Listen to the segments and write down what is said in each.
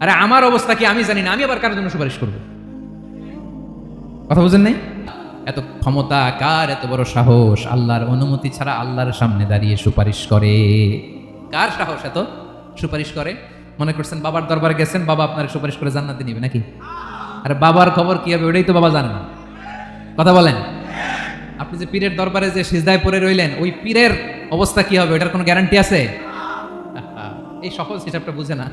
আরে আমার অবস্থা কি আমি জানি না, আমি আবার কারোর জন্য সুপারিশ করবো? কথা বুঝেন নাই? এত ক্ষমতা কার, এত বড় সাহস আল্লাহর অনুমতি ছাড়া আল্লাহর সামনে দাঁড়িয়ে সুপারিশ করে? কার সাহস এত সুপারিশ করে? মনে করছেন বাবার দরবারে গেছেন, বাবা আপনার সুপারিশ করে জান্নাতে নিবে নাকি? আরে বাবার খবর কি হবে ওটাই তো বাবা জানে না। কথা বলেন। আপনি যে পীরের দরবারে যে সিজদায় পড়ে রইলেন, ওই পীরের অবস্থা কি হবে ওটার কোনো গ্যারান্টি আছে? এই সহজ হিসাবটা বুঝে না।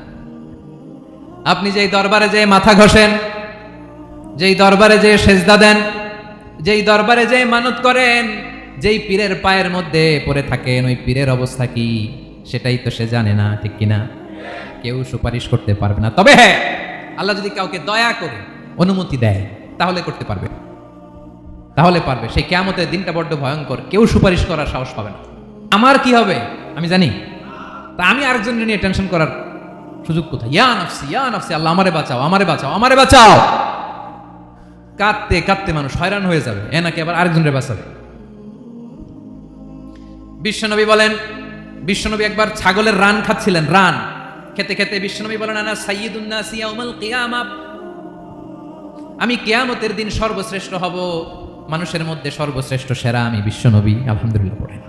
আপনি যেই দরবারে যে মাথা ঘষেন, যেই দরবারে যে সেজদা দেন, যেই দরবারে যে মানত করেন, যেই পীরের পায়ের মধ্যে পড়ে থাকেন, ওই পীরের অবস্থা কি সেটাই তো সে জানে না, ঠিক কিনা? কেউ সুপারিশ করতে পারবে না। তবে হ্যাঁ, আল্লাহ যদি কাউকে দয়া করে অনুমতি দেয় তাহলে করতে পারবে, তাহলে পারবে। সেই কিয়ামতের দিনটা বড্ড ভয়ঙ্কর, কেউ সুপারিশ করার সাহস পাবে না। আমার কি হবে আমি জানি, তা আমি আরেকজন নিয়ে টেনশন করার সুযোগ কোথায়? ইয়া নাফসি ইয়া নাফসি, আল্লাহ আমারে বাঁচাও আমারে বাঁচাও আমারে বাঁচাও। কাঁদতে কাঁদতে মানুষ হয়রান হয়ে যাবে, এ নাকি আবার আরেকজনের বাঁচাবে। বিশ্বনবী বলেন, বিশ্বনবী একবার ছাগলের রান খাচ্ছিলেন, রান খেতে খেতে বিশ্বনবী বলেন, আনা সাইয়্যিদুন নাসি ইয়াউমাল কিয়ামাহ, আমি কিয়ামতের দিন সর্বশ্রেষ্ঠ হব, মানুষের মধ্যে সর্বশ্রেষ্ঠ সেরা আমি বিশ্বনবী। আলহামদুলিল্লাহ পড়েন।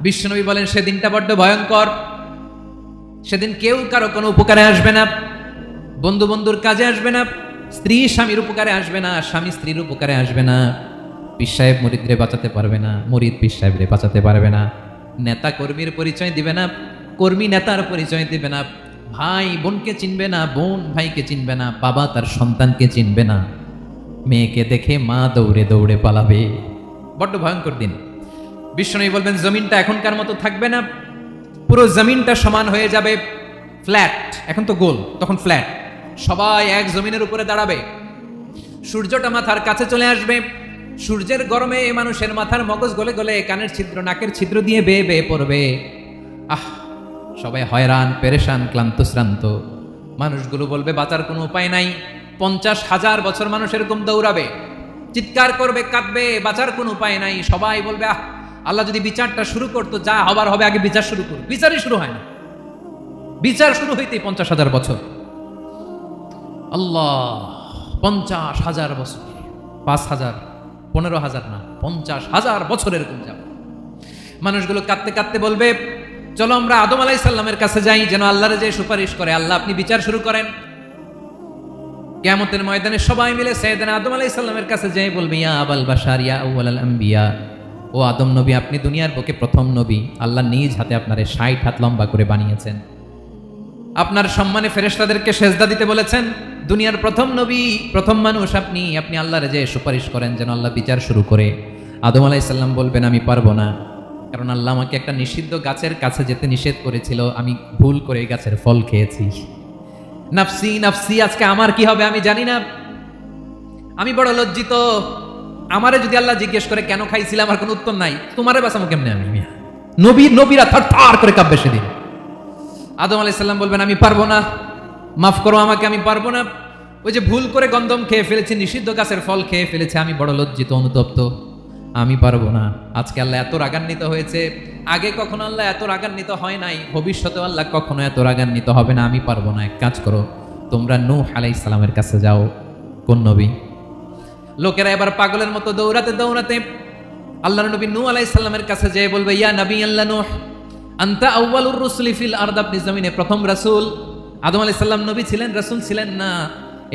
বিশ্বনবী বলেন সেদিনটা বড্ড ভয়ঙ্কর, সেদিন কেউ কারো কোনো উপকারে আসবে না, বন্ধু বন্ধুর কাজে আসবে না, স্ত্রী স্বামীর উপকারে আসবে না, স্বামী স্ত্রীর উপকারে আসবে না, পীর সাহেব মুরিদরে বাঁচাতে পারবে না, মুরিদ পীর সাহেবরে বাঁচাতে পারবে না, নেতা কর্মীর পরিচয় দিবে না, কর্মী নেতার পরিচয় দিবে না, ভাই বোনকে চিনবে না, বোন ভাইকে চিনবে না, বাবা তার সন্তানকে চিনবে না, মেয়েকে দেখে মা দৌড়ে দৌড়ে পালাবে। বড্ড ভয়ঙ্কর দিন। বিশ্বনবী বলবেন জমিনটা এখনকার মতো থাকবে না, পুরো জমিনটা সমান হয়ে যাবে, ফ্ল্যাট। এখন তো গোল, তখন ফ্ল্যাট। সবাই এক জমিনের উপরে দাঁড়াবে, সূর্যটা মাথার কাছে চলে আসবে, সূর্যের গরমে মানুষের মাথার মগজ গলে গলে কানের ছিদ্র নাকের ছিদ্র দিয়ে বেয়ে বেয়ে পড়বে। আহ, সবাই হয়রান পেরেশান ক্লান্ত শ্রান্ত। মানুষগুলো বলবে বাঁচার কোনো উপায় নাই। 50,000 বছর মানুষ এরকম দৌড়াবে, চিৎকার করবে, কাঁদবে, বাঁচার কোনো উপায় নাই। সবাই বলবে আহ, আল্লাহ যদি বিচারটা শুরু করতো, যা হবার হবে, আগে বিচার শুরু করুন। বিচারই শুরু হয় না, বিচার শুরু হইতেই 50,000 বছর। আল্লাহ, 50,000 বছর, 5,000, 15,000 না, 50,000 বছর এরকম যাবে। মানুষগুলো কাঁদতে কাঁদতে বলবে চলো আমরা আদম আলাইহিস সালামের কাছে যাই, যেন আল্লাহরে যে সুপারিশ করে, আল্লাহ আপনি বিচার শুরু করেন। কিয়ামতের ময়দানে সবাই মিলে সাইয়েদনা আদম আলাইহিস সালামের কাছে যাই বলবে, ইয়া আবাল বাশার ইয়া আউয়ালাল আম্বিয়া, ও আদম নবী, আপনি দুনিয়ার বুকে প্রথম নবী, আল্লাহ নিজ হাতে আপনারে 60 হাত লম্বা করে বানিয়েছেন, আপনার সম্মানে ফেরেশতাদেরকে সেজদা দিতে বলেছেন, দুনিয়ার প্রথম নবী, প্রথম মানুষ আপনি, আপনি আল্লাহরে যে সুপারিশ করেন যেন আল্লাহ বিচার শুরু করে। আদম আলাইহিস সালাম বলবেন আমি পারবো না, কারণ আল্লাহ আমাকে একটা নিষিদ্ধ গাছের কাছে যেতে নিষেধ করেছিল, আমি ভুল করে এই গাছের ফল খেয়েছি। নাফসি নাফসি, আজকে আমার কি হবে আমি জানি না, আমি বড় লজ্জিত। আমারে যদি আল্লাহ জিজ্ঞেস করে কেন খাইছিলাম, আমার কোনো উত্তর নাই, তোমারে বাঁচাবো কেমনে আমি? নবীরা থার করে কাঁপবে সেদিন। আদম আলাইহিস সালাম বলবেন আমি পারবো না, মাফ করো আমাকে, আমি পারবো না, ওই যে ভুল করে গন্ধম খেয়ে ফেলেছি, নিষিদ্ধ গাছের ফল খেয়ে ফেলেছে, আমি বড় লজ্জিত অনুতপ্ত, আমি পারবো না। আজকে আল্লাহ এত রাগান্বিত হয়েছে, আগে কখনো আল্লাহ এত রাগান্বিত হয় নাই, ভবিষ্যতে আল্লাহ কখনো এত রাগান্বিত হবে না, আমি পারবো না। এক কাজ করো, তোমরা নূহ আলাইহিস সালামের কাছে যাও। কোন নবী? লোকেরা এবার পাগলের মতো দৌড়াতে দৌড়াতে আল্লাহর নবী নূহ আলাইহিস সালামের কাছে যেয়ে বলবে, ইয়া নবী আল্লাহ নূহ, আনতা আউয়ালুর রুসুলি ফিল আরদ, আপনি জমিনে প্রথম রাসূল। আদম আলাইহিস সালাম নবী ছিলেন, রাসূল ছিলেন না,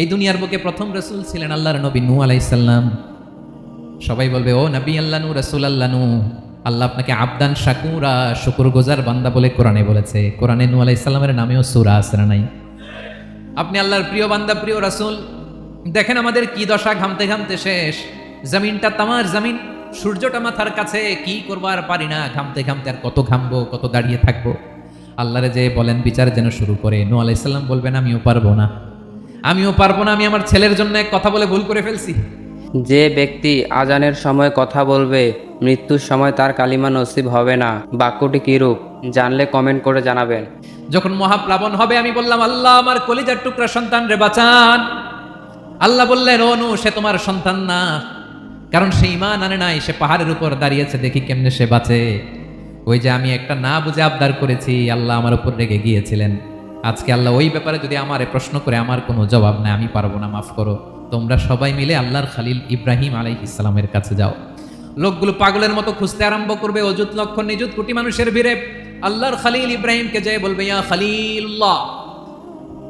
এই দুনিয়ার বুকে প্রথম রাসূল ছিলেন আল্লাহর নবী নূহ আলাইহিস সালাম। সবাই বলবে ও নবী আল্লাহ নূহ, রাসূল আল্লাহ নূহ, আল্লাহ আপনাকে আবদান শাকুরা, শুকরগুজার বান্দা বলে কোরআনে বলেছে। কোরআনে নূহ আলাইহিস সালামের নামেও সূরা আছে না নাই? আপনি আল্লাহর প্রিয় বান্দা, প্রিয় রাসূল। দেখেন আমাদের কি দশা, ঘামতে ঘামতে শেষ, জমিনটা তামার জমিন, সূর্যটা মাথার কাছে, কি করবো আর পারি না, ঘামতে ঘামতে আর কত ঘামবো, কত দাঁড়িয়ে থাকবো। আল্লাহরে যে বলেন বিচার যেন শুরু করে। নূহ আলাইহিস সালাম বলবেন আমিও পারবো না, আমিও পারবো না, আমি আমার ছেলের জন্য এক কথা বলে ভুল করে ফেলছি। যে ব্যক্তি আজানের সময় কথা বলবে, মৃত্যুর সময় তার কালিমা নসিব হবে না। বাক্যটি কিরূপ জানলে কমেন্ট করে জানাবেন। যখন মহাপ্লাবন হবে আমি বললাম আল্লাহ আমার কলিজার টুকরা সন্তান রে বাঁচান। আল্লাহ বললেন ও নূহ, সে তোমার সন্তান না, কারণ সে ঈমান আনে নাই, সে পাহাড়ের উপর দাঁড়িয়েছে, দেখি কেমনে সে বাঁচে। ওই যে আমি একটা না বুঝে আবদার করেছি, আল্লাহ আমার উপর রেগে গিয়েছিলেন, আজকে আল্লাহ ওই ব্যাপারে যদি আমারে প্রশ্ন করে আমার কোনো জবাব নাই, আমি পারবো না, মাফ করো। তোমরা সবাই মিলে আল্লাহর খালিল ইব্রাহিম আলাইহিস সালামের কাছে যাও। লোকগুলো পাগলের মতো খুঁজতে আরম্ভ করবে, অযুত লক্ষ নিযুত কোটি মানুষের ভিড়ে আল্লাহর খালিল ইব্রাহিমকে যেয়ে বলবে, ইয়া খালিলুল্লাহ,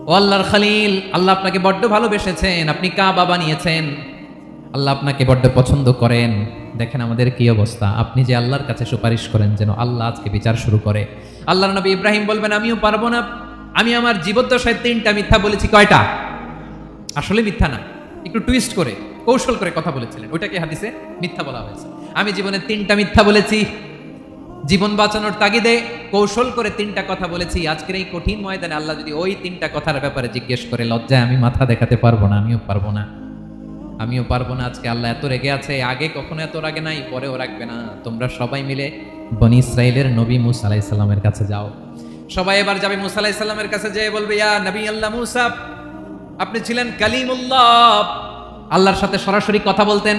ও আল্লাহর খালিল, আল্লাহ আপনাকে বড্ড ভালোবেসেছেন, আপনি কাবা বানিয়েছেন, আল্লাহ আপনাকে বড্ড পছন্দ করেন। দেখেন আমাদের কি অবস্থা। আপনি যে আল্লাহর কাছে সুপারিশ করেন যেন আল্লাহ আজকে বিচার শুরু করে। আল্লাহর নবী ইব্রাহিম বলবেন, আমিও পারবো না, আমি আমার জীবদ্দশায় 3টা মিথ্যা বলেছি। কয়টা? আসলে মিথ্যা না, একটু টুইস্ট করে কৌশল করে কথা বলেছিলেন, ওইটাকে হাদিসে মিথ্যা বলা হয়েছে। আমি জীবনে 3টা মিথ্যা বলেছি, জীবন বাঁচানোর তাগিদে কৌশল করে 3টা কথা বলেছি। আজকের এই কঠিন ময়দানে আল্লাহ যদি ওই 3টা কথার ব্যাপারে জিজ্ঞেস করে, লজ্জায় আমি মাথা দেখাতে পারবো না, আমিও পারবো না, আমিও পারবো না। আজকে আল্লাহ এত রেগে আছে, আগে কখনো এত রাগে নাই, পরেও রাখবে না। তোমরা সবাই মিলে বনি ইসরাইলের নবী মুসা আলাইহিস সালামের কাছে যাও। সবাই এবার যাবে মুসা আলাইহিস সালামের কাছে, যেয়ে বলবে, ইয়া নবী আল্লাহ মুসা, আপনি ছিলেন কালিমুল্লাহ, আল্লাহর সাথে সরাসরি কথা বলতেন।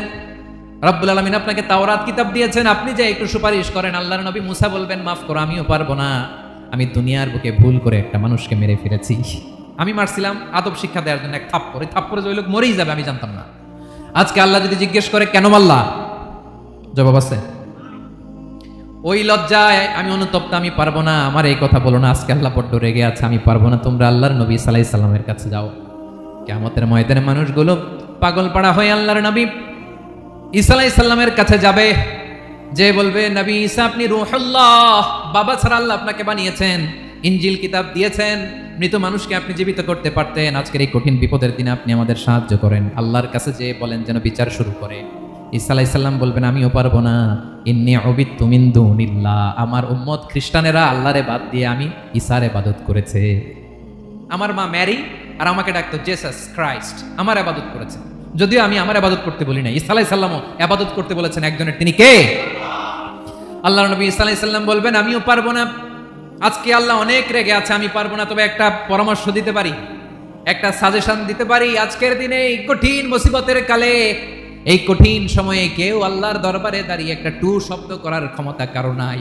রব্বুল আলামিন আপনাকে তাওরাত কিতাব দিয়েছেন, আপনি যে একটু সুপারিশ করেন। আল্লাহর নবী মুসা বলবেন, মাফ করো, আমিও পারবো না, আমি দুনিয়ার বুকে ভুল করে একটা মানুষকে মেরে ফেলেছি। আমি মারছিলাম আদব শিক্ষা দেওয়ার জন্য এক থাপ্পড়, থাপ্পড়ে যে ওই লোক মরেই যাবে আমি জানতাম না। আজকে আল্লাহ যদি জিজ্ঞেস করে কেন মারলা, জবাব আছে? ওই লজ্জায় আমি অনুতপ্ত, আমি পারবো না, আমার এই কথা বলো না। আজকে আল্লাহ বড্ড রেগে আছে, আমি পারবো না। তোমরা আল্লাহর নবী সাল্লাল্লাহু আলাইহি সাল্লামের কাছে যাও। কিয়ামতের ময়দানে মানুষগুলো পাগল পাড়া হয়ে আল্লাহর নবী ঈসা আলাইহিস সালামের কাছে যাবে, যে বলবে, নবী ঈসা আপনি রূহুল্লাহ, বাবা ছাড়া আল্লাহ আপনাকে বানিয়েছেন, ইনজিল কিতাব দিয়েছেন, মৃত মানুষকে আপনি জীবিত করতে পারতেন। আজকের এই কঠিন বিপদের দিনে আপনি আমাদের সাহায্য করেন। আল্লাহর কাছে যে বলেন যেন বিচার শুরু করে। ঈসা আলাইহিস সালাম বলবেন, আমিও পারবো না, ইন্নী উবিদতু মিন দুনিল্লাহ, আমার উম্মত খ্রিস্টানেরা আল্লাহরে বাদ দিয়ে আমি ঈসার ইবাদত করেছে। আমার মা ম্যারি আর আমাকে ডাকতো জেসাস ক্রাইস্ট, আমার ইবাদত করেছে, যদিও আমি আমার ইবাদত করতে বলি না। ঈসা আলাইহিস সালামও ইবাদত করতে বলেছেন একজনের, তিনি কে? আল্লাহর নবী ঈসা আলাইহিস সালাম বলবেন, আমিও পারবো না। আজকে আল্লাহ অনেক রেগে আছে, আমি পারবো না, তবে একটা পরামর্শ দিতে পারি, একটা সাজেশন দিতে পারি। আজকের দিনে এই কঠিন মুসিবতের কালে, এই কঠিন সময়ে কেউ আল্লাহর দরবারে দাঁড়িয়ে একটা টু শব্দ করার ক্ষমতা কারো নাই,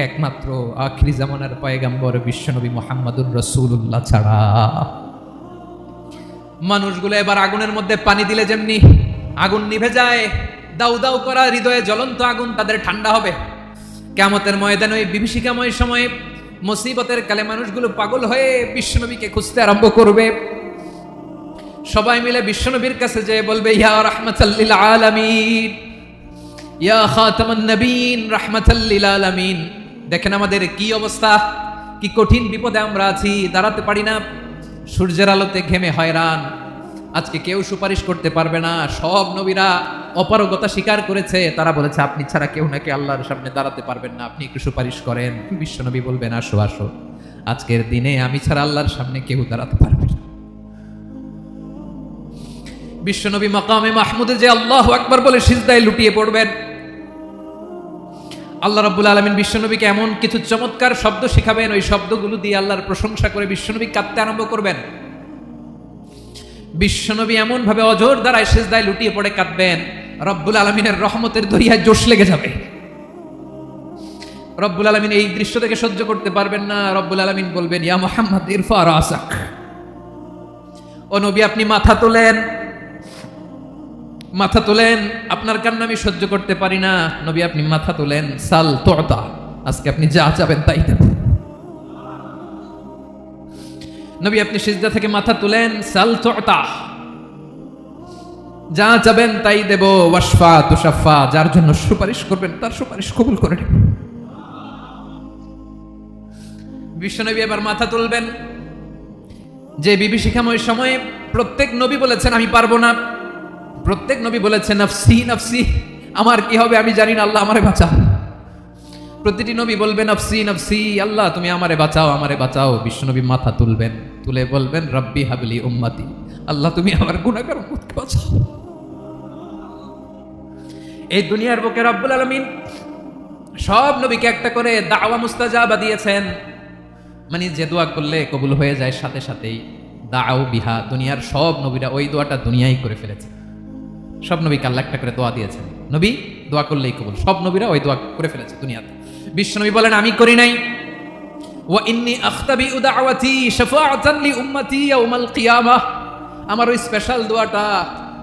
একমাত্র আখিরি জামানার পয়গম্বর বিশ্বনবী মুহাম্মদুর রাসূলুল্লাহ ছাড়া। মানুষগুলো এবার আগুনের মধ্যে পানি দিলে যেমনি আগুন নিভে যায়, দাউ দাউ করা হৃদয়ে জ্বলন্ত আগুন তাদের ঠান্ডা হবে। কিয়ামতের ময়দানে ওই বিভীষিকাময় সময়ে মুসিবতের কালে মানুষগুলো পাগল হয়ে বিশ্বনবীকে খুঁজতে আরম্ভ করবে। সবাই মিলে বিশ্বনবীর কাছে যেয়ে বলবে, ইয়া রাহমাতাল লিল আলামিন, ইয়া খাতামান নবীন, রাহমাতাল লিল আলামিন। দেখেন আমাদের কি অবস্থা, কি কঠিন বিপদে আমরা আছি, দাঁড়াতে পারি না, সূর্যের আলোতে ঘেমে হয়রান। আজকে কেউ সুপারিশ করতে পারবে না। সব নবীরা অপারগতা স্বীকার করেছে, তারা বলেছে আপনি ছাড়া কেউ নাকি আল্লাহর সামনে দাঁড়াতে পারবেন না, আপনি একটু সুপারিশ করেন। বিশ্বনবী বলবেন, আসো আসো, আজকের দিনে আমি ছাড়া আল্লাহর সামনে কেউ দাঁড়াতে পারবে না। বিশ্বনবী মাকামে মাহমুদে যে আল্লাহু আকবার বলে সিজদায় লুটিয়ে পড়বেন। আল্লাহ রাব্বুল আলামিন বিশ্বনবীকে এমন কিছু চমৎকার শব্দ শিখাবেন, ওই শব্দগুলো দিয়ে আল্লাহর প্রশংসা করে বিশ্বনবী কাঁদতে আরম্ভ করবেন। বিশ্বনবী এমন ভাবে অজর দ্বারায় সিজদায় লুটিয়ে পড়ে কাঁদবেন, রব্বুল আলামিনের রহমতের দরিয়ায় জোশ লেগে যাবে। রব্বুল আলামিন এই দৃশ্য থেকে সহ্য করতে পারবেন না। রব্বুল আলামিন বলবেন, ইয়া মুহাম্মদ ইরফা রাসাক, ও নবী আপনি মাথা তোলেন, মাথা তোলেন, আপনার কান্না আমি সহ্য করতে পারি না। নবী আপনি মাথা তোলেন, সাল তুতা, আজকে আপনি যা চাবেন তাই দেব। নবী আপনি সিজদা থেকে মাথা তুলেন, সাল তুতা, যা চাবেন তাই দেব। ওয়াশফা তুশাফা, যার জন্য সুপারিশ করবেন তার সুপারিশ কবুল করে নেব। বিশ্বনবী এবার মাথা তুলবেন। যে বিভীষিকাময় সময়ে প্রত্যেক নবী বলেছেন আমি পারবো না, প্রত্যেক নবী বলেছেন নফসি নফসি, আমার কি হবে আমি জানি না, আল্লাহ আমারে বাঁচাও। প্রতিটি নবী বলবেন নফসি নফসি, আল্লাহ তুমি আমারে বাঁচাও, আমারে বাঁচাও। বিশ্বনবী মাথা তুলবেন, তুলে বলবেন রব্বি হাবলি উম্মতি, আল্লাহ তুমি আমার গুনাহগার উম্মতকে বাঁচাও। এই দুনিয়ার বুকে রব্বুল আলামিন সব নবীকে একটা করে দাওয়া মুস্তাজাবা দিয়েছেন, মানে যে দোয়া করলে কবুল হয়ে যায় সাথে সাথেই। দাও বিহা, দুনিয়ার সব নবীরা ওই দোয়াটা দুনিয়ায় করে ফেলেছে। সব নবীকে আল্লাহ একটা করে দোয়া দিয়েছেন, নবী দোয়া করলেই কবুল। সব নবীরা ওই দোয়া করে ফেলেছে দুনিয়াতে। বিশ্বনবী বলেন আমি করি নাই। ওয়া ইন্নী আখতাবিউ দাওয়াতি শাফাআতান লি উম্মতি ইয়াউমাল কিয়ামাহ। আমার ওই স্পেশাল দোয়াটা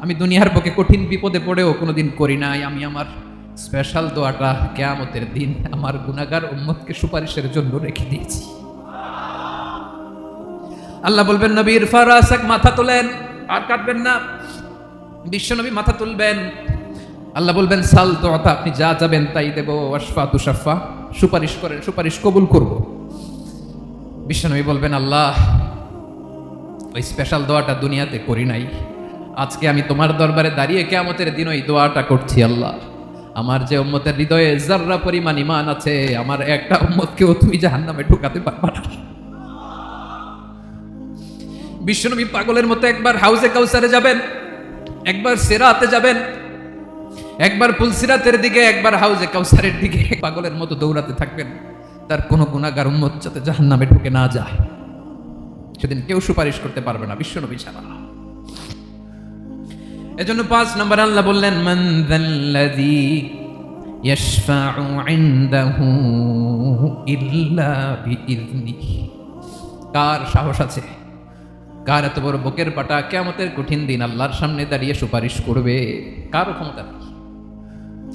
আমি দুনিয়ার বুকে কঠিন বিপদে পড়েও কোনোদিন করি নাই। আমি আমার স্পেশাল দোয়াটা কিয়ামতের দিন আমার গুনাহগার উম্মতকে সুপারিশের জন্য রেখে দিয়েছি। আল্লাহ বলবেন নবীর ফারাসাক, মাথা তোলেন, আর কাটবেন না। বিশ্বনবী মাথা তুলবেন। আল্লাহ বলবেন সাল তোতা, আপনি যা যাবেন তাই দেব। ওয়াশফা তুশাফা, সুপারিশ করেন, সুপারিশ কবুল করব। বিশ্বনবী বলবেন আল্লাহ, ওই স্পেশাল দোয়াটা দুনিয়াতে করি নাই, আজকে আমি তোমার দরবারে দাঁড়িয়ে কিয়ামতের দিন ওই দোয়াটা করছি। আল্লাহ, আমার যে উম্মতের হৃদয়ে যাররা পরিমাণ ঈমান আছে, আমার একটা উম্মতকেও তুমি জাহান্নামে ঢুকাতে পারবা না। বিশ্বনবী পাগলের মতো একবার হাউজে কাউসারে যাবেন, একবার সিরাতে যাবেন, একবার পুলসিরাতের দিকে, একবার হাউজে কাউসারের দিকে পাগলের মতো দৌড়াতে থাকবেন। তার কোনো গুনাহগার উম্মত যাতে জাহান্নামে ঢুকে না যায়। সেদিন কেউ সুপারিশ করতে পারবে না বিশ্বনবী ছাড়া। এজন্য 5 নম্বর আল্লাহ বললেন মান যাল্লাযী ইয়াশফাউ ইনদাহু ইল্লা বিইযনিহি। কার সাহস আছে, কার এত বড় বুকের পাটা কিয়ামতের কঠিন দিন আল্লাহর সামনে দাঁড়িয়ে সুপারিশ করবে? কারো ক্ষমতা নাই,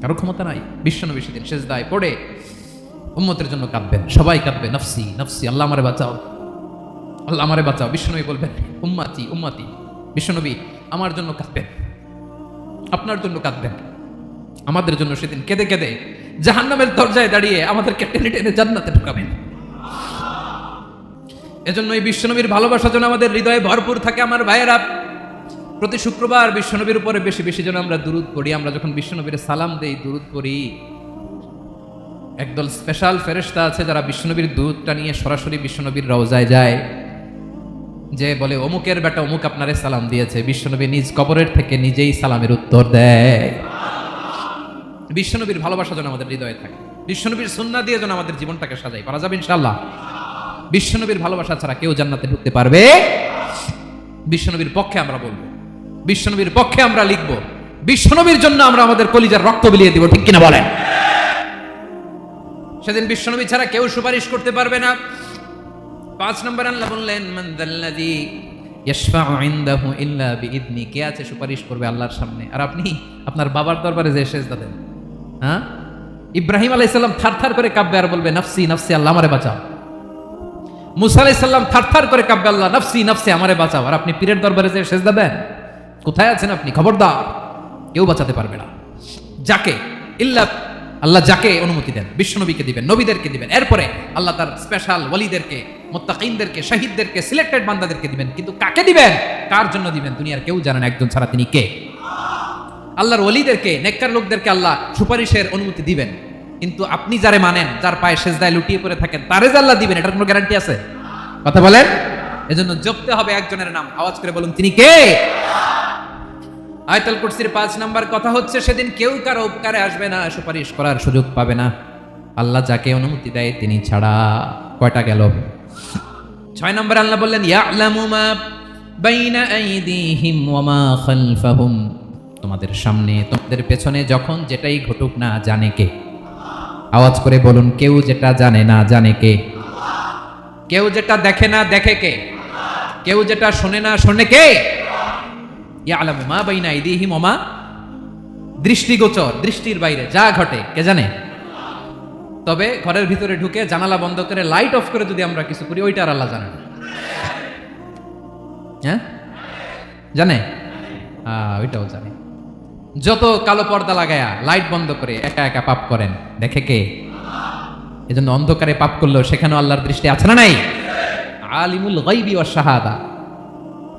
কারো ক্ষমতা নাই। বিশ্বনবী সেদিন সেজদায় পড়ে উম্মতের জন্য কাঁদবেন, সবাই কাঁদবে, নফসি নফসি, আল্লাহ আমারে বাঁচাও, আল্লাহ আমারে বাঁচাও। বিশ্বনবী বলবেন উম্মতি উম্মতি। বিশ্বনবী আমার জন্য কাঁদবেন, আপনার জন্য কাঁদবেন, আমাদের জন্য সেদিন কেঁদে কেঁদে জাহান্নামের দরজায় দাঁড়িয়ে আমাদেরকে টেনে টেনে জান্নাতে ঢুকাবেন। এজন্য এই বিশ্বনবীর ভালোবাসা যেন আমাদের হৃদয়ে ভরপুর থাকে। আমার ভাইয়েরা, প্রতি শুক্রবার বিশ্বনবীর উপরে বেশি বেশি যেন আমরা দুরূদ পড়ি। আমরা যখন বিশ্বনবীর সালাম দেই, দুরূদ পড়ি, একদল স্পেশাল ফেরেশতা আছে যারা বিশ্বনবীর দুরূদটা নিয়ে সরাসরি বিশ্বনবীর রওজায় যায়, যে বলে অমুকের বেটা অমুক আপনারে সালাম দিয়েছে। বিশ্বনবী নিজ কবরের থেকে নিজেই সালামের উত্তর দেয়। বিশ্বনবীর ভালোবাসা যেন আমাদের হৃদয়ে থাকে। বিশ্বনবীর সুন্নাহ দিয়ে যেন আমাদের জীবনটাকে সাজাই, পারা যাবে ইনশাআল্লাহ। বিশ্বনবীর ভালোবাসা ছাড়া কেউ জান্নাতে ঢুকতে পারবে? বিশ্বনবীর পক্ষে আমরা বলবো, বিশ্বনবীর পক্ষে আমরা লিখবো, বিশ্বনবীর জন্য আমরা আমাদের কলিজার রক্ত বিলিয়ে দিব, ঠিক কিনা বলেন? সেদিন বিশ্বনবী ছাড়া কেউ সুপারিশ করতে পারবে না। 5 নম্বর আল্লাহ বললেন মান যাল্লাযী ইয়াশফাউ ইনদাহু ইল্লা বিইযনি। কে আছে সুপারিশ করবে আল্লাহর সামনে? আর আপনি আপনার বাবার দরবারে যে সেজদা দেন, হ্যাঁ, ইব্রাহিম আলাইহিস সালাম থারথার করে কাঁপবে আর বলবে নফসি নফসি, আল্লাহ আমারে বাঁচাও। মুসা আলাইহিস সালাম থারথার করে কাঁপবে, আল্লাহ নফসি নফসি, আমারে বাঁচাও। আর আপনি পীরের দরবারে যে সেজদা দেন, কোথায় আছেন আপনি? খবরদার, কেউ বাঁচাতে পারবে না। যাকে ইল্লা আল্লাহ যাকে অনুমতি দেন, বিশ্বনবীকে দিবেন, নবীদেরকে দিবেন, এরপরে আল্লাহ তার স্পেশাল ওয়ালিদেরকে, মুত্তাকিনদেরকে, শহীদদেরকে, সিলেক্টেড বান্দাদেরকে দিবেন। কিন্তু কাকে দিবেন, কার জন্য দিবেন, দুনিয়ার কেউ জানে না একজন ছাড়া, তিনি কে? আল্লাহর ওয়ালিদেরকে, নেককার লোকদেরকে আল্লাহ সুপারিশের অনুমতি দিবেন। কিন্তু আপনি যারে মানেন, যার পায়ে সেজদায় লুটিয়ে পড়ে থাকেন, তারে যে আল্লাহ দিবেন, এটার কোনো গ্যারান্টি আছে? কথা বলেন। এজন্য জপতে হবে একজনের নাম, আওয়াজ করে বলুন তিনি কে? আয়াতুল কুরসির 5 নাম্বার কথা হচ্ছে সেদিন কেউ কারো উপকারে আসবে না, সুপারিশ করার সুযোগ পাবে না, আল্লাহ যাকে অনুমতি দেয় তিনি ছাড়া। কয়টা গেল? 6 নম্বর আল্লাহ বললেন ইয়ালামু মা বাইনা আইদিহিম ওয়া মা খালফাহুম। তোমাদের সামনে, তোমাদের পেছনে যখন যেটাই ঘটুক না জানে কে? আওয়াজ করে বলুন, কেউ যেটা জানে না জানে কে? কেউ যেটা দেখে না দেখে কে? কেউ যেটা শোনে না শোনে কে? ইয়ালামু মা বাইনা আইদিহিম ওয়া মা, দৃষ্টিগোচর, দৃষ্টির বাইরে যা ঘটে কে জানে? তবে ঘরের ভিতরে ঢুকে জানালা বন্ধ করে লাইট অফ করে যদি আমরা কিছু করি, ওইটা আর আল্লাহ জানে না। হ্যাঁ, জানে? ওইটাও জানে। যত কালো পর্দা লাগায়া লাইট বন্ধ করে একা একা পাপ করেন, দেখে কে? এজন্য অন্ধকারে পাপ করলেও সেখানেও আল্লাহর দৃষ্টি আছে না নাই? আলিমুল গায়বি ওয়াশ শাহাদা,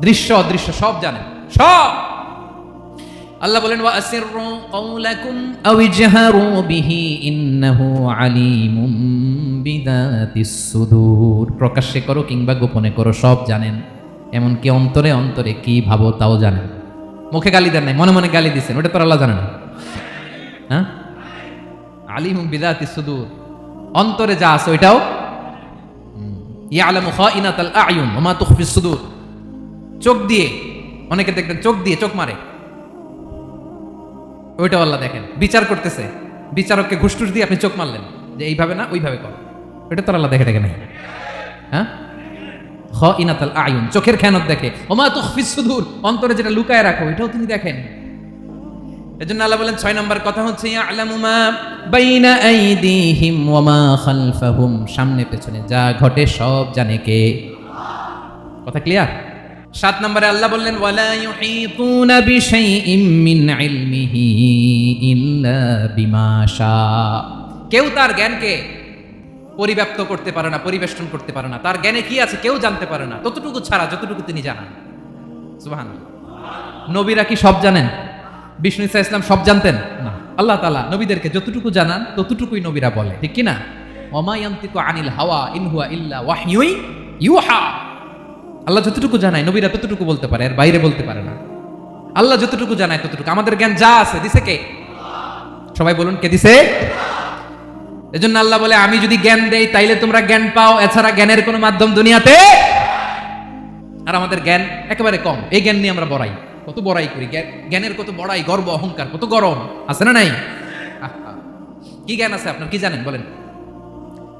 দৃশ্য অদৃশ্য সব জানেন, সব। আল্লাহ বলেন ওয়া আসিররু কাওলাকুম আও ইজহারু বিহি ইন্নাহু আলিমুম বিযাতিস সুদূর। প্রকাশ্যে করো কিংবা গোপনে করো, সব জানেন। এমনকি অন্তরে অন্তরে কি ভাবো তাও জানেন। মুখে গালি দেন নাই, মনে মনে গালি দিচ্ছেন, ওটা তো আল্লাহ জানে না? হ্যাঁ, আলিমুম বিযাতিস সুদূর, অন্তরে যা আছে ওইটাও। ইয়ালামু খাইনাতাল আ'য়ুন ওয়া মা তুখফিস সুদূর। চোখ দিয়ে, অনেকে দেখবেন চোখ দিয়ে চোখ মারে, ওইটাও আল্লাহ দেখেন। বিচার করতেছে, বিচারককে ঘুষ টুস দিয়ে আপনি চোখ মারলেন যে এইভাবে না ওইভাবে কর, এটা তো আল্লাহ দেখে দেখে নাই। হ্যাঁ, খাইনাতুল আয়ুন, চোখের খেয়ানত দেখে। ওমা তুখফিস সুদূর, অন্তরে যেটা লুকায় রাখো এটাও তিনি দেখেন। এজন্য আল্লাহ বলেন 6 নম্বর কথা হচ্ছে ইয়ালামু মা বাইনা আইদিহিম ওয়া মা খালফাহুম, সামনে পেছনে যা ঘটে সব জানে কে। কথা ক্লিয়ার? 7 নম্বরে আল্লাহ বললেন ওয়ালা ইউহিতুনা বিশাইইম মিন ইলমিহি ইল্লা বিমা শা, কেউ তার জ্ঞানকে পরিব্যাপ্ত করতে পারে না, পরিবেষ্টন করতে পারে না। তার জ্ঞানে কি আছে কেউ জানতে পারে না, ততটুকু ছাড়া যতটুকু তিনি জানেন। সুবহানাল্লাহ। নবীরা কি সব জানেন? বিষ্ণু ঈসা ইসলাম সব জানতেন না। আল্লাহ তাআলা নবীদেরকে যতটুকু জানান ততটুকুই নবীরা বলে, ঠিক কি না? ওমা ইয়ানতিকু আনিল হাওয়া ইন হুয়া ইল্লা ওয়াহয়ুন ইউহা। আল্লাহ যতটুকু জানায় নবীরা ততটুকু বলতে পারে, এর বাইরে বলতে পারে না। আল্লাহ যতটুকু জানায় ততটুকু। আমাদের জ্ঞান যা আছে দিছে কে? সবাই বলুন, কে দিছে? এজন্য আল্লাহ বলে আমি যদি জ্ঞান দেই তাইলে তোমরা জ্ঞান পাও, এছাড়া জ্ঞানের কোনো মাধ্যম দুনিয়াতে। আর আমাদের জ্ঞান একেবারে কম, এই জ্ঞান নিয়ে আমরা বড়াই, কত বড়াই করি, জ্ঞানের কত বড়াই, গর্ব অহংকার, কত গরম আছে না নাই? কি জ্ঞান আছে আপনার? কি জানেন বলেন?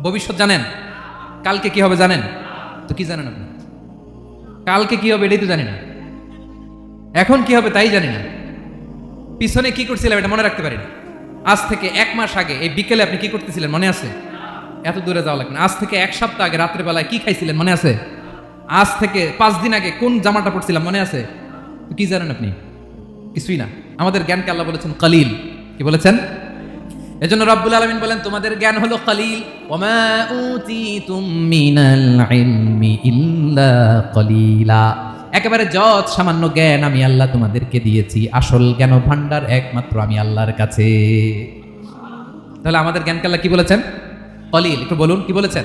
ভবিষ্যৎ জানেন? কালকে কি হবে জানেন? তো কি জানেন আপনি? কালকে কি হবে এটাই তো জানি না, এখন কি হবে তাই জানি না, পিছনে কি করছিলাম এটা মনে রাখতে পারি না। আজ থেকে 1 মাস আগে এই বিকেলে আপনি কি করতেছিলেন মনে আছে? এত দূরে যাওয়া লাগবে না। আজ থেকে 1 সপ্তাহ আগে রাত্রে বেলায় কি খাইছিলেন মনে আছে? আজ থেকে 5 দিন আগে কোন জামাটা পরছিলাম মনে আছে? কি জানেন আপনি? কিছুই না। আমাদের জ্ঞানকে আল্লাহ বলেছেন কলিল। কি বলেছেন? এজন্য রব্বুল আলামিন বলেন তোমাদের জ্ঞান হলো কলিল। ওমা উতিতুম মিনাল ইলমি ইল্লা কলিলা, একেবারে যত সামান্য জ্ঞান আমি আল্লাহ তোমাদেরকে দিয়েছি, আসল জ্ঞান ভান্ডার একমাত্র আমি আল্লাহর কাছে। তাহলে আমাদের জ্ঞানকে আল্লাহ কি বলেছেন? কলিল। একটু বলুন কি বলেছেন?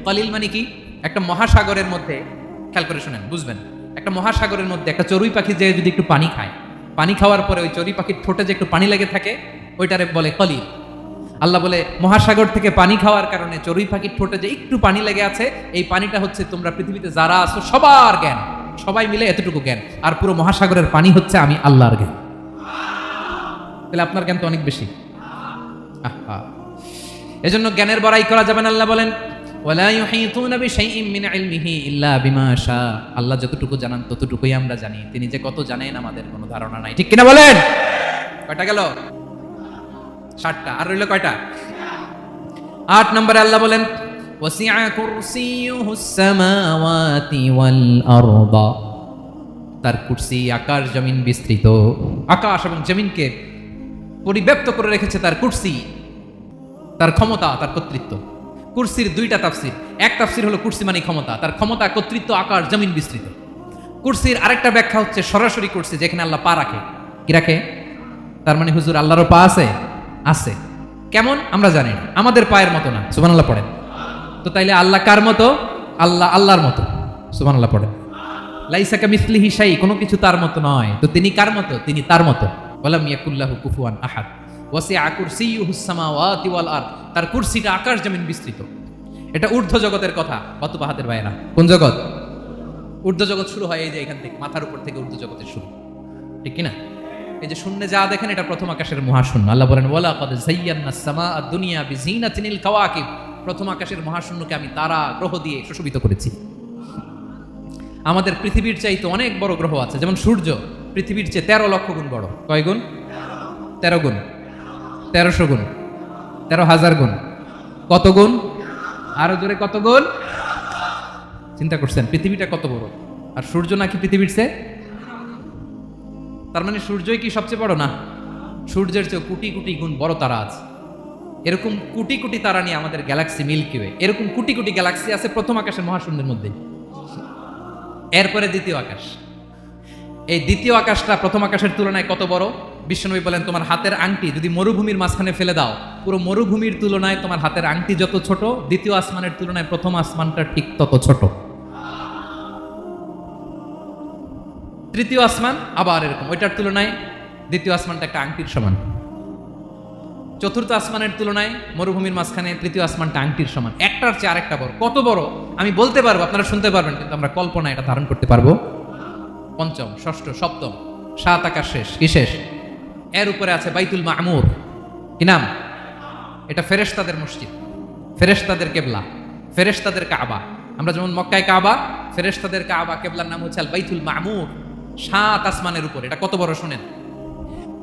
কলিল মানে কি? একটা মহাসাগরের মধ্যে, খেয়াল করে শুনেন বুঝবেন, একটা মহাসাগরের মধ্যে একটা চড়ুই পাখি যে যদি একটু পানি খায়, পানি খাওয়ার পরে ওই চড়ুই পাখির ঠোঁটে যে একটু পানি লেগে থাকে ওইটারে বলে কলিল। আল্লাহ বলে মহাসাগর থেকে পানি খাওয়ার কারণে চড়ুই পাখির ঠোঁটে যে একটু পানি লেগে আছে, এই পানিটা হচ্ছে তোমরা পৃথিবীতে যারা আছো সবার জ্ঞান, সবাই মিলে এতটুকু জ্ঞান, আর পুরো মহাসাগরের পানি হচ্ছে আমি আল্লাহর জ্ঞান। তাহলে আপনার জ্ঞান তো অনেক বেশি। এজন্য জ্ঞানের বড়াই করা যাবে না। আল্লাহ বলেন ওয়ালা ইউহিতুনা বিশাইইম মিন ইলমিহি ইল্লা বিমা শা, আল্লাহ যতটুকু জানান ততটুকুই আমরা জানি, তিনি যে কত জানেন আমাদের কোনো ধারণা নাই, ঠিক কিনা বলেন? কয়টা গেল? 7টা। আর রইল কয়টা? 8 নম্বরে আল্লাহ বলেন ওয়াসিআ কুরসিয়ুহুস সামাওয়াতি ওয়াল আরদা, তার কুরসি আকাশ জমিন বিস্তৃত, আকাশ এবং জমিনকে পরিব্যাপ্ত করে রেখেছে তার কুরসি, তার ক্ষমতা, তার কর্তৃত্ব। কুরসির 2টা তাফসীর। এক তাফসীর হলো কুরসি মানে ক্ষমতা, তার ক্ষমতা, কর্তৃত্ব, আকাশ জমিন বিস্তৃত। কুরসির আরেকটা ব্যাখ্যা হচ্ছে সরাসরি কুরসি, যেখানে আল্লাহ পা রাখে। কি রাখে? তার মানে হুজুর আল্লাহরও পা আছে? আছে। কেমন আমরা জানি না, আমাদের পায়ের মতো না। সুবহানাল্লাহ পড়েন। তো তাইলে আল্লাহ কার মতো? আল্লাহ আল্লাহর মতো। সুবহানাল্লাহ পড়েন। লাইসা কামিসলিহি শাই, কোনো কিছু তার মতো নয়। তো তিনি কার মতো? তিনি তার মতো। ওয়ালাম ইয়াকুল্লাহু কুফুয়ান আহাদ। ওয়াসিআ কুরসিয়ুহুস সামাওয়াতি ওয়াল আরদ, তার কুরসিটা আকাশ জমিন বিস্তৃত। এটা ঊর্ধ্ব জগতের কথা। কত বাহাদের ভাইরা, কোন জগৎ? ঊর্ধ্ব জগৎ শুরু হয় এই যে এখান থেকে, মাথার উপর থেকে ঊর্ধ্ব জগতের শুরু, ঠিক কি না? এই যে শূন্যে যা দেখেন এটা প্রথম আকাশের মহাশূন্য। আল্লাহ বলেন ওয়ালা ক্বাদ যায়্যানাস সামাআদ দুনিয়া বিজিনাতিনিল কাওয়াকিব, প্রথম আকাশের মহাশূন্যকে আমি তারা গ্রহ দিয়ে সুশোভিত করেছি। আমাদের পৃথিবীর চাইতে অনেক বড় গ্রহ আছে, যেমন সূর্য পৃথিবীর চেয়ে 13 লক্ষ গুণ বড়। কয় গুণ? 13 গুণ, 1300 গুণ, 13,000 গুণ। কত গুণ? আরো জোরে কত গুণ? চিন্তা করছেন পৃথিবীটা কত বড়, আর সূর্য নাকি পৃথিবীর চেয়ে? তার মানে সূর্যই কি সবচেয়ে বড়? না, সূর্যের চেয়ে কোটি কোটি গুণ বড় তারা আছে। এরকম কোটি কোটি তারা নিয়ে আমাদের গ্যালাক্সি মিল্কি ওয়ে, এরকম কোটি কোটি গ্যালাক্সি আছে প্রথম আকাশের মহাশূন্যের মধ্যে। এরপরে দ্বিতীয় আকাশ। এই দ্বিতীয় আকাশটা প্রথম আকাশের তুলনায় কত বড়? বিশ্বনবী বলেন তোমার হাতের আংটি যদি মরুভূমির মাঝখানে ফেলে দাও, পুরো মরুভূমির তুলনায় তোমার হাতের আংটি যত ছোট, দ্বিতীয় আসমানের তুলনায় প্রথম আসমানটা ঠিক তত ছোট। তৃতীয় আসমান আবার এরকম, ওইটার তুলনায় দ্বিতীয় আসমানটা একটা আংটির সমান। চতুর্থ আসমানের তুলনায় মরুভূমির মাঝখানে তৃতীয় আসমানটা আংটির সমান। একটার চেয়ে আরেকটা বড়। কত বড় আমি বলতে পারবো, আপনারা শুনতে পারবেন, কিন্তু আমরা কল্পনা এটা ধারণ করতে পারবো। পঞ্চম, ষষ্ঠ, সপ্তম, 7 আকাশ শেষ। কি শেষ? এর উপরে আছে বাইতুল মামুর। কি নাম? এটা ফেরেশতাদের মসজিদ। ফেরেশতাদের কেবলা, ফেরেশতাদের কাবা। আমরা যেমন মক্কায় কাবা, ফেরেশতাদের কাবা কেবলার নাম হচ্ছে আল বাইতুল মামুর, 7 আসমানের উপর। এটা কত বড় শুনেন।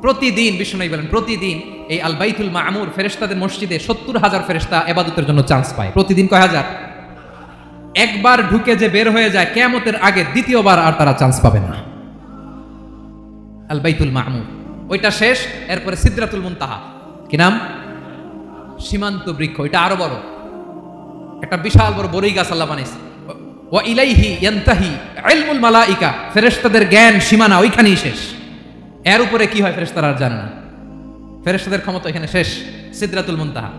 প্রতিদিন বিষ্ণু বলেন প্রতিদিন এই আল বাইতুল মামুর ফেরেশতাদের মসজিদে 70,000 ফেরেশতা ইবাদতের জন্য চান্স পায়। প্রতিদিন কয় হাজার? একবার ঢুকে যে বের হয়ে যায় কিয়ামতের আগে দ্বিতীয়বার আর তারা চান্স পাবে না। আল বাইতুল মামুর ওইটা শেষ, এরপরে সিদরাতুল মুনতাহা। কি নাম? সীমান্ত বৃক্ষ। এটা আরো বড়, একটা বিশাল বড় বড়ই গাছ আল্লাহ বানাইছে। ওয়া ইলাইহি ইয়ানতাহি ইলমুল মালাইকা, ফেরেশতাদের জ্ঞান সীমানা ওইখানেই শেষ। এর উপরে কি হয় ফেরেশতারা আর জানে না। ফেরেশতাদের ক্ষমতা এখানে শেষ। সিদরাতুল মুনতাহা,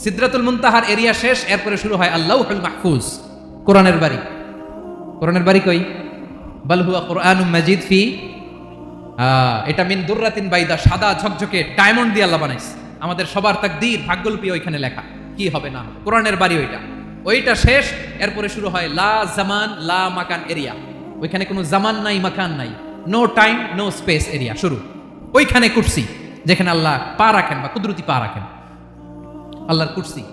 সিদরাতুল মুনতাহার এরিয়া শেষ, এরপরে শুরু হয় আল্লাহুল মাহফুজ, কোরআনের বাড়ি। কোরআনের বাড়ি কই? বাল হুয়া কুরআনুম মাজিদ ফি, এটা মিন দুররাতিন বাইদা, সাদা ঝকঝকে ডায়মন্ড দিয়ে আল্লাহ বানাইছে। আমাদের সবার তাকদীর ভাগ্যলিপি ওইখানে লেখা, কি হবে না হবে। কোরআনের বাড়ি ওইটা শেষ, এরপরে শুরু হয় লা জামান লা মাকান এরিয়া। ওইখানে কোনো জামান নাই, মাকান নাই, no time no space area শুরু। ওইখানে কুরসি, যেখানে আল্লাহ পা রাখেন বা কুদরতি পা রাখেন, আল্লাহর কুরসি।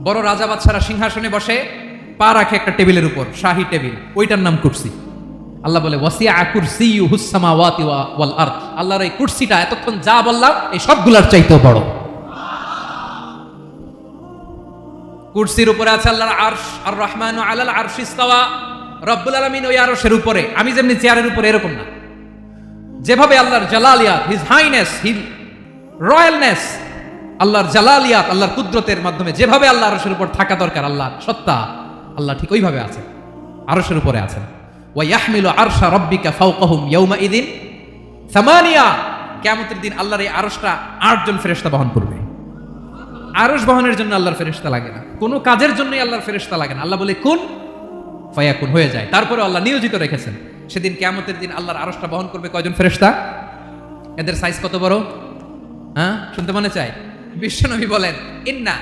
বড় রাজা বাদশারা সিংহাসনে বসে পা রাখে একটা টেবিলের উপর, শাহী টেবিল, ওইটার নাম কুরসি। আল্লাহ বলে ওয়াসিআ কুরসিয়ুহুস সামাওয়াতি ওয়াল আরদ, আল্লাহর এই কুরসিটা এতক্ষণ যা বললাম এই সবগুলোর চাইতেও বড়। কুরসির উপরে আছে আল্লাহর আরশ, আর রহমানু আলাল আরশি ইস্তাওয়া, রব্বুল আলামিন ওই আরশের উপরে। আমি যেমনি চেয়ারের উপরে এরকম না, যেভাবে আল্লাহর জালালিয়াত, হিজ হাইনেস, হিজ রয়্যালনেস, আল্লাহর জালালিয়াত, আল্লাহর কুদরতের মাধ্যমে যেভাবে আল্লাহ আরশের উপর থাকা দরকার, আল্লাহর সত্তা, আল্লাহ ঠিক ওইভাবে আছে, আরশের উপরে আছেন। ওয়া ইয়াহমিলু আরশা রাব্বিকা ফাওকাহুম ইয়াওমা ইযিন সামানিয়া, কিয়ামতের দিন আল্লাহর এই আরশটা 8 জন ফেরেশতা বহন করবে। আরশ বহনের জন্য আল্লাহর ফেরেশতা লাগে না, কোনো কাজের জন্যই আল্লাহর ফেরেশতা লাগে না। আল্লাহ বলে কুন ফায়াকুন, হয়ে যায়। তারপরে আল্লাহ নিয়োজিত রেখেছেন, সেদিন কিয়ামতের দিন আল্লাহর আরশটা বহন করবে কয়জন ফেরেশতা? এদের সাইজ কত বড়? হ্যাঁ, শুনতে মনে চায়? বিশ্বনবী বলেন ইন্না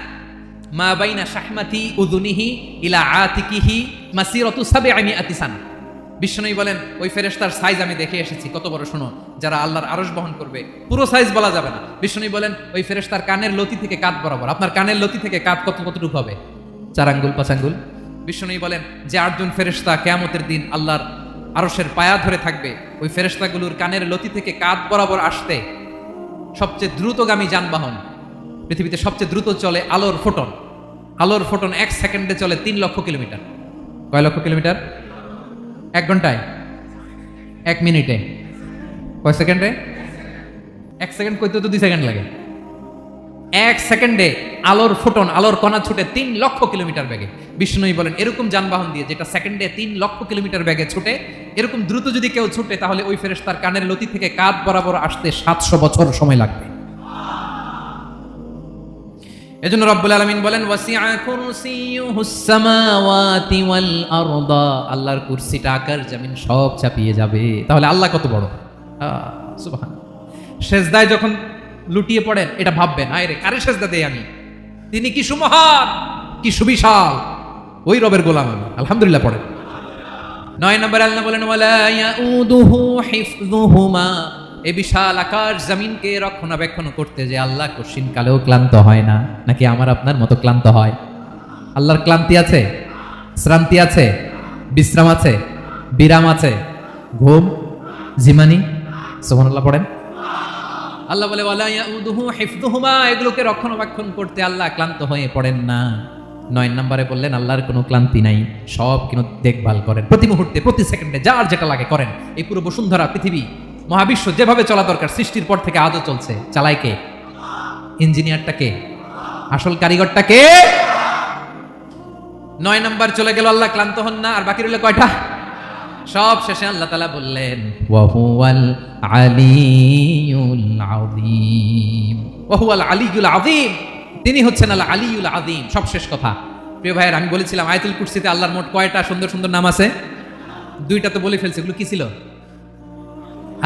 মা বাইনা শাহমাতি উযুনিহি ইলা আতিকিহি মাসিরাতু 700 সানা। বিশ্বনবী বলেন ওই ফেরেশতার সাইজ আমি দেখে এসেছি। কত বড় শোনো, যারা আল্লাহর আরশ বহন করবে। পুরো সাইজ বলা যাবে না। বিশ্বনবী বলেন ওই ফেরেশতার কানের লতি থেকে কাঁধ বরাবর। আপনার কানের লতি থেকে কাঁধ কতটুকু হবে? 4 আঙ্গুল 5 আঙ্গুল। বিশ্বনবী বলেন যে 8 জন ফেরেশতা কিয়ামতের দিন আল্লাহর আরশের পায়া ধরে থাকবে, ওই ফেরেশতাগুলোর কানের লতি থেকে কাঁধ বরাবর আসতে সবচেয়ে দ্রুতগামী যানবাহন, পৃথিবীতে সবচেয়ে দ্রুত চলে আলোর ফোটন। আলোর ফোটন 1 সেকেন্ডে চলে 3 লক্ষ কিলোমিটার। কয় লক্ষ কিলোমিটার? 1 ঘন্টায়? 1 মিনিটে? কয় সেকেন্ডে? 1 সেকেন্ড কইতে তো 2 সেকেন্ড লাগে। 1 সেকেন্ডে আলোর ফোটন, আলোর কণা ছুটে 3 লক্ষ কিলোমিটার বেগে। বিষ্ণুই বলেন এরকম যানবাহন দিয়ে, যেটা সেকেন্ডে 3 লক্ষ কিলোমিটার বেগে ছুটে, এরকম দ্রুত যদি কেউ ছুটে, তাহলে ওই ফেরেশতার কানের লতি থেকে কাঁধ বরাবর আসতে 700 বছর সময় লাগবে। এজন্য রব্বুল আলামিন বলেন ওয়াসিআ কুরসিয়ুহুস সামাওয়াতি ওয়াল আরদা, আল্লাহর কুরসিটা আকাশ জমিন সব চাপিয়ে যাবে। তাহলে আল্লাহ কত বড়! সুবহানাল্লাহ। সেজদায় যখন লুটিয়ে পড়েন এটা ভাববেন, আরে কারে সেজদা দেই আমি, তিনি কি সুমহান, কি সুবিশাল, ওই রবের গোলাম আমি। আলহামদুলিল্লাহ পড়েন। 9 নম্বর আল্লাহ বলেন ওয়ালা ইয়াউদুহু হিফযুহুমা, এই বিশাল আকাশ জমিনকে রক্ষণাবেক্ষণ করতে যে আল্লাহ কঠিন কালেও ক্লান্ত হয় না। নাকি আমার আপনার মতো ক্লান্ত হয়? আল্লাহর ক্লান্তি আছে? শ্রান্তি আছে? বিশ্রাম আছে? বিরাম আছে? ঘুম, জিমানি? সুবহানাল্লাহ পড়েন। আল্লাহ বলে ওয়ালা ইয়াউদুহু হিফযুহুমা, এগুলোকে রক্ষণাবেক্ষণ করতে আল্লাহ ক্লান্ত হয়ে পড়েন না। 9 নম্বরে বললেন আল্লাহর কোনো ক্লান্তি নাই, সব কিন্তু দেখভাল করেন, প্রতি মুহূর্তে প্রতি সেকেন্ডে যার যেটা লাগে করেন। এই পুরো বসুন্ধরা পৃথিবী মহাবিশ্ব যেভাবে চলা দরকার সৃষ্টির পর থেকে আজও চলছে। চালায় কে? ইঞ্জিনিয়ারটা কে? আসল কারিগরটা কে? 9 নম্বর চলে গেল, আল্লাহ ক্লান্ত হন না। আর বাকি রইল কয়টা? সব শেষে আল্লাহ তাআলা বললেন ওয়া হুয়াল আলিয়ুল আযীম, ওয়া হুয়াল আলিয়ুল আযীম, তিনি হচ্ছেন আল আলিয়ুল আযীম। সব শেষ কথা। প্রিয় ভাইয়ের, আমি বলেছিলাম আয়াতুল কুরসিতে আল্লাহর মোট কয়টা সুন্দর সুন্দর নাম আছে? 2টা তো বলে ফেলছে। এগুলো কি ছিল?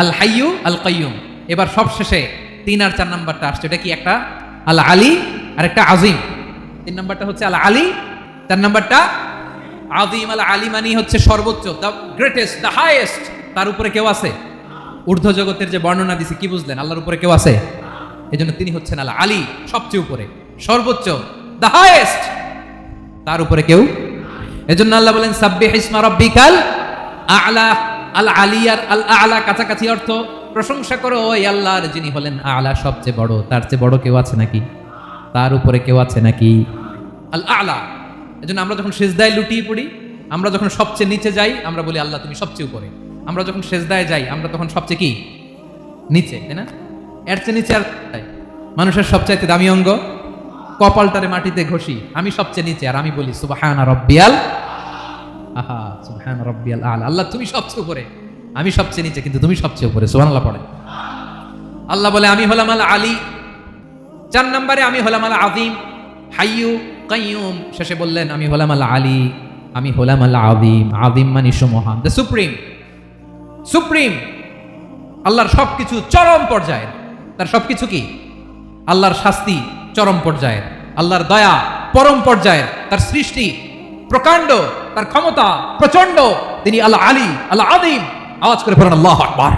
আল হাইয়ু আল কাইয়ুম। এবার সব শেষে 3 আর 4 নাম্বারটা আসছে। এটা কি? একটা আল আলী আর একটা আযীম। 3 নাম্বারটা হচ্ছে আল আলী, 4 নাম্বারটা আযীম। আল আলী মানে হচ্ছে সর্বোচ্চ, দ্য গ্রেটেস্ট, দ্য হাইয়েস্ট। তার উপরে কেউ আছে? ঊর্ধ্ব জগতের যে বর্ণনা দিছে, কি বুঝলেন? আল্লাহর উপরে কেউ আছে? এজন্য তিনি হচ্ছেন আল আলী, সবচেয়ে উপরে, সর্বোচ্চ, দ্য হাইয়েস্ট। তার উপরে কেউ। এজন্য আল্লাহ বলেন সাব্বিহ ইসমা রাব্বিকাল আ'লা। আল আলিয়ার আল আ'লা কাছাকাছি অর্থ প্রশংসা করো ওই আল্লাহর যিনি হলেন আ'লা, সবচেয়ে বড়। তার চেয়ে বড় কেউ আছে নাকি? তার উপরে কেউ আছে নাকি? আল আ'লা। এজন্য আমরা যখন সিজদায় লুটিয়ে পড়ি, আমরা যখন সবচেয়ে নিচে যাই, আমরা বলি আল্লাহ তুমি সবচেয়ে উপরে। আমরা যখন সিজদায় যাই, আমরা তখন সবচেয়ে কি? নিচে, তাই না? এর চেয়ে নিচে আর কোথায়? মানুষের সবচাইতে দামি অঙ্গ কপালটারে মাটিতে ঘষি, আমি সবচেয়ে নিচে, আর আমি বলি সুবহানা রাব্বিয়াল আহা, সুবহানা রাব্বিয়াল আ'লা। আল্লাহ তুমি সবচেয়ে উপরে, আমি সবচেয়ে নিচে, কিন্তু তুমি সবচেয়ে উপরে। সুবহানাল্লাহ পড়ে। আল্লাহ বলে আমি হলাম আল আলী। 4 নম্বরে আমি হলাম আল আযীম, হাইয়্যু কাইয়্যুম। শেষে বললেন আমি হলাম আল আলী, আমি হলাম আল আযীম। আযীম মানে মহান, দ্য সুপ্রিম। সুপ্রিম আল্লাহর সবকিছু চরম পর্যায়ের। তার সবকিছু কি? আল্লাহর শাস্তি চরম পর্যায়ের, আল্লাহর দয়া পরম পর্যায়ের, তার সৃষ্টি প্রকাণ্ড, তার ক্ষমতা প্রচন্ড। তিনি আল্লাহ আলী, আল্লাহ আযীম। আওয়াজ করে পড়েন আল্লাহু আকবার।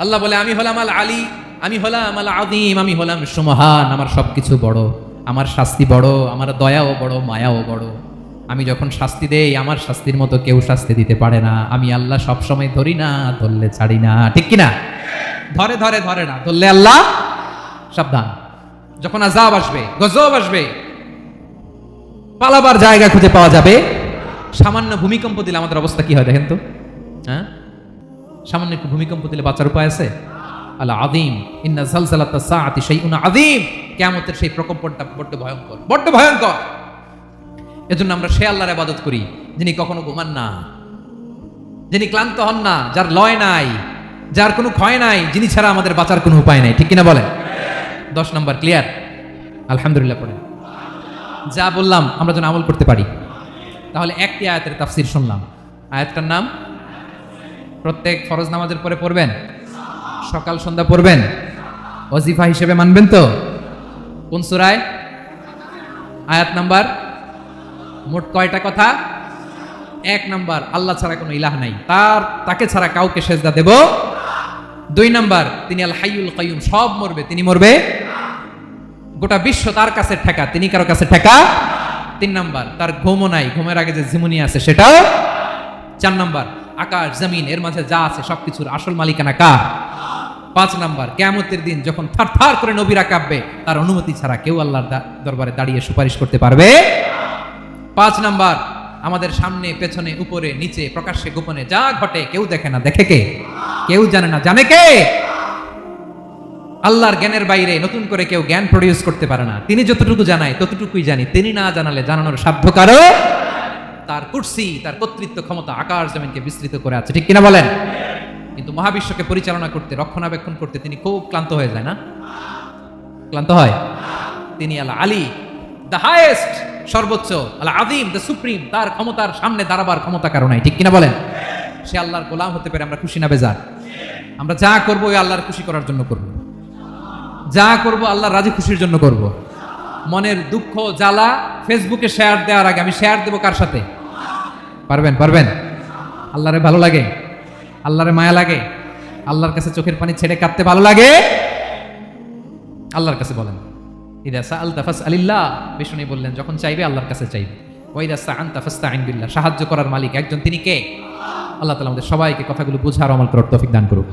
আল্লাহ বলে আমি হলাম আল আলী, আমি হলাম আল আযীম, আমি হলাম সুমহান। আমার সবকিছু বড়, আমার শাস্তি বড়, আমার দয়াও বড়, মায়াও বড়। আমি যখন শাস্তি দেই, আমার শাস্তির মতো কেউ শাস্তি দিতে পারে না। আমি আল্লাহ সব সময় ধরি না, ধরলে ছাড়ি না, ঠিক কিনা? ধরে ধরে ধরে না, ধরলে আল্লাহ সাবধান। যখন আযাব আসবে, গজব আসবে, পালাবার জায়গা খুঁজে পাওয়া যাবে। সামান্য ভূমিকম্প দিলে আমাদের অবস্থা কি হয় দেখেন তো। হ্যাঁ, সামান্য একটু ভূমিকম্প দিলে বাঁচার উপায় আছে? আল্লাহ আযীম, ইন্না যালজালাতাস সাআতি শাইউন আযীম। কিয়ামতের সেই প্রকম্পনটা বড্ড ভয়ঙ্কর, বড্ড ভয়ঙ্কর। এজন্য আমরা সে আল্লাহর ইবাদত করি যিনি কখনো ঘুমান না, যিনি ক্লান্ত হন না, যার লয় নাই, যার কোনো ক্ষয় নাই, যিনি ছাড়া আমাদের বাঁচার কোনো উপায় নাই, ঠিক কিনা বলেন? 10 নম্বর ক্লিয়ার? আলহামদুলিল্লাহ পড়েন। যা বললাম আমরা যেন আমল করতে পারি। তাহলে একটি আয়াতের তাফসীর শুনলাম। আয়াতটার নাম প্রত্যেক ফরজ নামাজের পরে পড়বেন, সকাল সন্ধ্যা পড়বেন, ওয়াজিফা হিসেবে মানবেন তো? কোন সূরায়? আয়াত নাম্বার মোট কয়টা কথা? 1 নাম্বার, আল্লাহ ছাড়া কোনো ইলাহ নাই, তাকে ছাড়া কাউকে সেজদা দেব। 2 নাম্বার, তিনি আল হাইয়ুল কাইয়ুম, সব মরবে, তিনি মরবে। গোটা বিশ্ব তার কাছে ঠেকা, তিনি কারো কাছে ঠেকা। 3 নাম্বার, তার ঘুমও নাই, ঘুমের আগে যে ঝিমুনি আছে সেটাও। 4 নাম্বার, আকাশ জমিন এর মাঝে যা আছে সবকিছুর আসল মালিকানা কার? 5 নাম্বার, কিয়ামতের দিন যখন থারথার করে নবীরা কাঁপবে, তার অনুমতি ছাড়া কেউ আল্লাহর দরবারে দাঁড়িয়ে সুপারিশ করতে পারবে। 5 নাম্বার, আমাদের সামনে পেছনে উপরে নিচে প্রকাশ্যে গোপনে যা ঘটে কেউ দেখে না, দেখে কে? কেউ জানে না, জানে কে? আল্লাহর জ্ঞানের বাইরে নতুন করে কেউ জ্ঞান প্রডিউস করতে পারে না। তিনি যতটুকু জানায় ততটুকুই জানি, তিনি না জানালে জানানোর সাধ্য কারো। তার কুরসি, তার কর্তৃত্ব ক্ষমতা আকাশ জমিনকে বিস্তৃত করে আছে, ঠিক কিনা বলেন? কিন্তু মহাবিশ্বকে পরিচালনা করতে, রক্ষণাবেক্ষণ করতে তিনি খুব ক্লান্ত হয়ে যায় না? ক্লান্ত হয়? তিনি আল আলী, দ্য হাইয়েস্ট, সর্বোচ্চ, আল আযীম, দ্য সুপ্রিম। তার ক্ষমতার সামনে দাঁড়াবার ক্ষমতা কারো নাই, ঠিক কিনা বলেন? সে আল্লাহর গোলাম হতে পারে আমরা খুশি না বেজার? আমরা যা করবো ওই আল্লাহর খুশি করার জন্য করব, যা করব আল্লাহর রাজি খুশির জন্য করব। মনের দুঃখ জ্বালা ফেসবুকে শেয়ার দেওয়ার আগে আমি শেয়ার দেবো কার সাথে? পারবেন? পারবেন? আল্লাহরে ভালো লাগে, আল্লাহরে মায়া লাগে, আল্লাহর কাছে চোখের পানি ছেড়ে কাঁদতে ভালো লাগে? আল্লাহর কাছে বলেন, ইদা সাআলতা ফাসআলিল্লাহ। বিষ্ণু বললেন যখন চাইবে আল্লাহর কাছে চাইবে। ওয়া ইদা সাআনতা ফাসতাইন বিল্লাহ। সাহায্য করার মালিক একজন, তিনি কে? আল্লাহ তাআলা আমাদের সবাইকে কথাগুলো বুঝার আমল করার তৌফিক দান করুন।